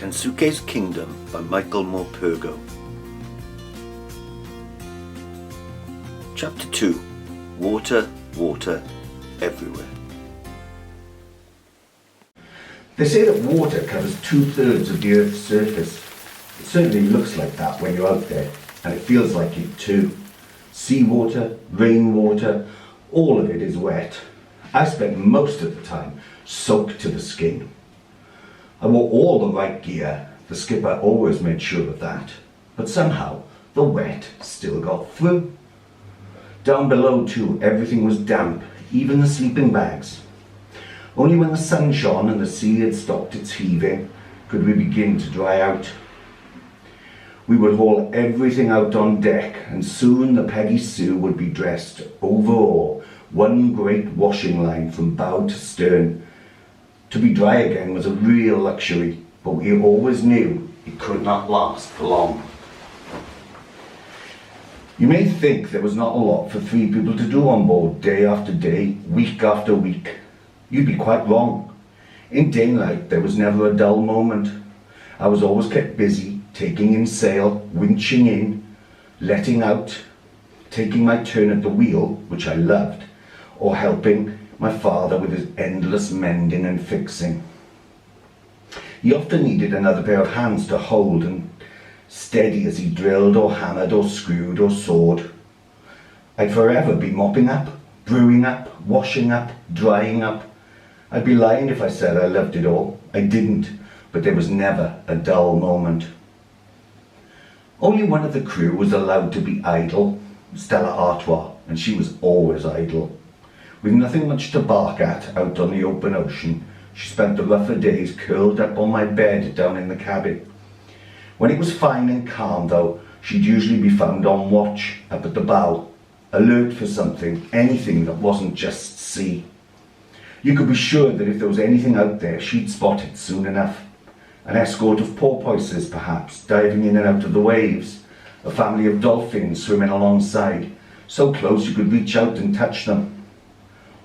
Kensuke's Kingdom by Michael Morpurgo. Chapter 2. Water, water, everywhere. They say that water covers 2/3 of the Earth's surface. It certainly looks like that when you're out there, and it feels like it too. Seawater, rainwater, all of it is wet. I spent most of the time soaked to the skin. I wore all the right gear. The skipper always made sure of that. But somehow, the wet still got through. Down below too, everything was damp, even the sleeping bags. Only when the sun shone and the sea had stopped its heaving could we begin to dry out. We would haul everything out on deck, and soon the Peggy Sue would be dressed overall, one great washing line from bow to stern. To be dry again was a real luxury, but we always knew it could not last for long. You may think there was not a lot for 3 people to do on board day after day, week after week. You'd be quite wrong. In daylight there was never a dull moment. I was always kept busy, taking in sail, winching in, letting out, taking my turn at the wheel, which I loved, or helping my father with his endless mending and fixing. He often needed another pair of hands to hold and steady as he drilled or hammered or screwed or sawed. I'd forever be mopping up, brewing up, washing up, drying up. I'd be lying if I said I loved it all. I didn't, but there was never a dull moment. Only one of the crew was allowed to be idle, Stella Artois, and she was always idle. With nothing much to bark at out on the open ocean, she spent the rougher days curled up on my bed down in the cabin. When it was fine and calm though, she'd usually be found on watch up at the bow, alert for something, anything that wasn't just sea. You could be sure that if there was anything out there, she'd spot it soon enough. An escort of porpoises perhaps, diving in and out of the waves, a family of dolphins swimming alongside, so close you could reach out and touch them.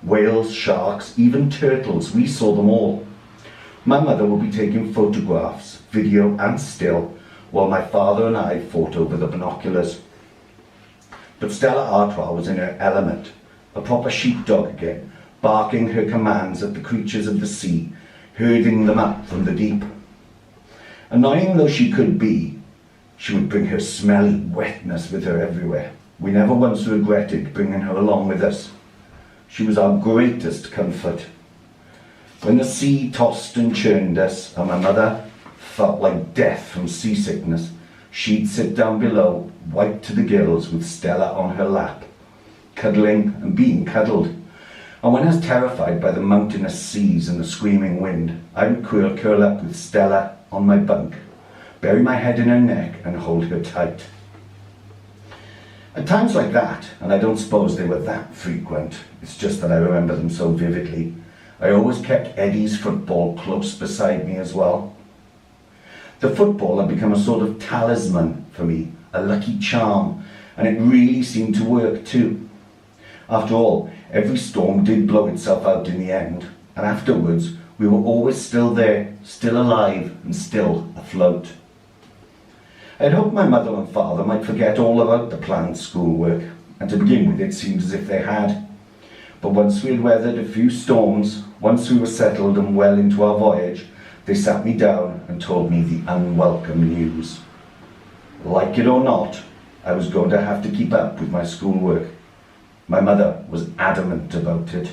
Whales, sharks, even turtles, we saw them all. My mother would be taking photographs, video and still, while my father and I fought over the binoculars. But Stella Artois was in her element, a proper sheepdog again, barking her commands at the creatures of the sea, herding them up from the deep. Annoying though she could be, she would bring her smelly wetness with her everywhere. We never once regretted bringing her along with us. She was our greatest comfort. When the sea tossed and churned us, and my mother felt like death from seasickness, she'd sit down below, white to the gills, with Stella on her lap, cuddling and being cuddled. And when I was terrified by the mountainous seas and the screaming wind, I would curl up with Stella on my bunk, bury my head in her neck and hold her tight. At times like that, and I don't suppose they were that frequent, it's just that I remember them so vividly, I always kept Eddie's football close beside me as well. The football had become a sort of talisman for me, a lucky charm, and it really seemed to work too. After all, every storm did blow itself out in the end, and afterwards we were always still there, still alive and still afloat. I'd hoped my mother and father might forget all about the planned schoolwork, and to begin with it seemed as if they had. But once we had weathered a few storms, once we were settled and well into our voyage, they sat me down and told me the unwelcome news. Like it or not, I was going to have to keep up with my schoolwork. My mother was adamant about it.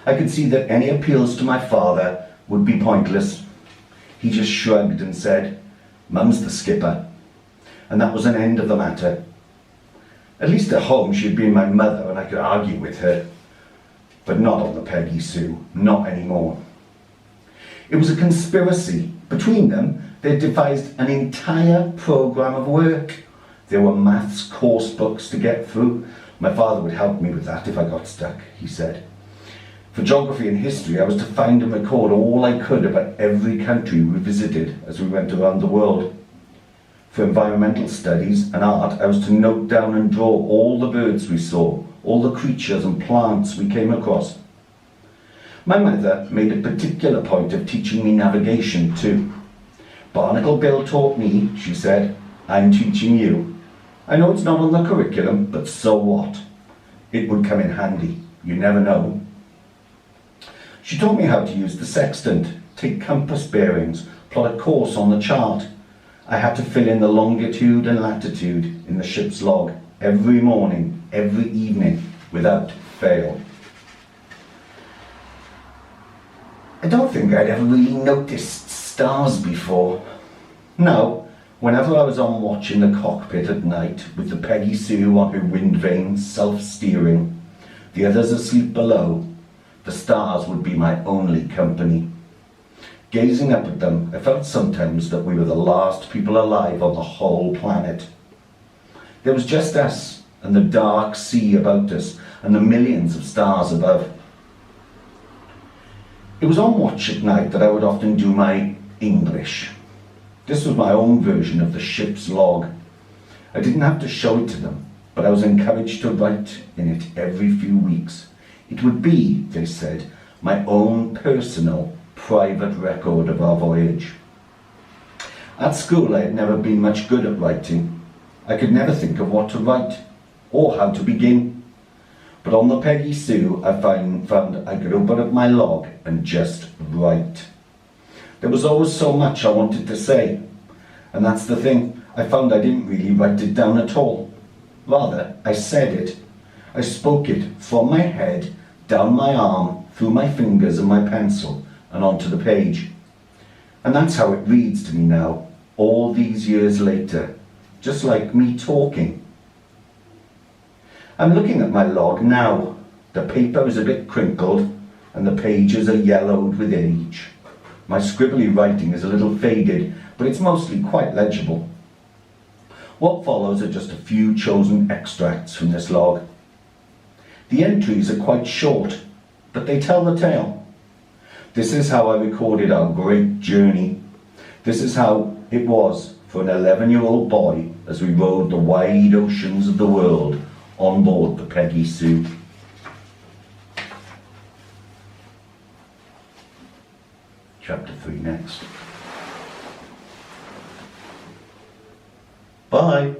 I could see that any appeals to my father would be pointless. He just shrugged and said, "Mum's the skipper." And that was an end of the matter. At least at home she'd been my mother and I could argue with her. But not on the Peggy Sue, not anymore. It was a conspiracy. Between them, they'd devised an entire programme of work. There were maths course books to get through. My father would help me with that if I got stuck, he said. For geography and history, I was to find and record all I could about every country we visited as we went around the world. For environmental studies and art, I was to note down and draw all the birds we saw, all the creatures and plants we came across. My mother made a particular point of teaching me navigation too. Barnacle Bill taught me, she said. I'm teaching you. I know it's not on the curriculum, but so what? It would come in handy. You never know. She taught me how to use the sextant, take compass bearings, plot a course on the chart. I had to fill in the longitude and latitude in the ship's log every morning, every evening, without fail. I don't think I'd ever really noticed stars before. Now, whenever I was on watch in the cockpit at night with the Peggy Sue on her wind vanes self-steering, the others asleep below, the stars would be my only company. Gazing up at them, I felt sometimes that we were the last people alive on the whole planet. There was just us and the dark sea about us and the millions of stars above. It was on watch at night that I would often do my English. This was my own version of the ship's log. I didn't have to show it to them, but I was encouraged to write in it every few weeks. It would be, they said, my own personal, private record of our voyage. At school I had never been much good at writing. I could never think of what to write, or how to begin. But on the Peggy Sue I found I could open up my log and just write. There was always so much I wanted to say, and that's the thing, I found I didn't really write it down at all. Rather, I said it. I spoke it from my head, down my arm, through my fingers and my pencil, and onto the page. And that's how it reads to me now, all these years later, just like me talking. I'm looking at my log now. The paper is a bit crinkled, and the pages are yellowed with age. My scribbly writing is a little faded, but it's mostly quite legible. What follows are just a few chosen extracts from this log. The entries are quite short, but they tell the tale. This is how I recorded our great journey. This is how it was for an 11-year-old boy as we rode the wide oceans of the world on board the Peggy Sue. Chapter 3 next. Bye.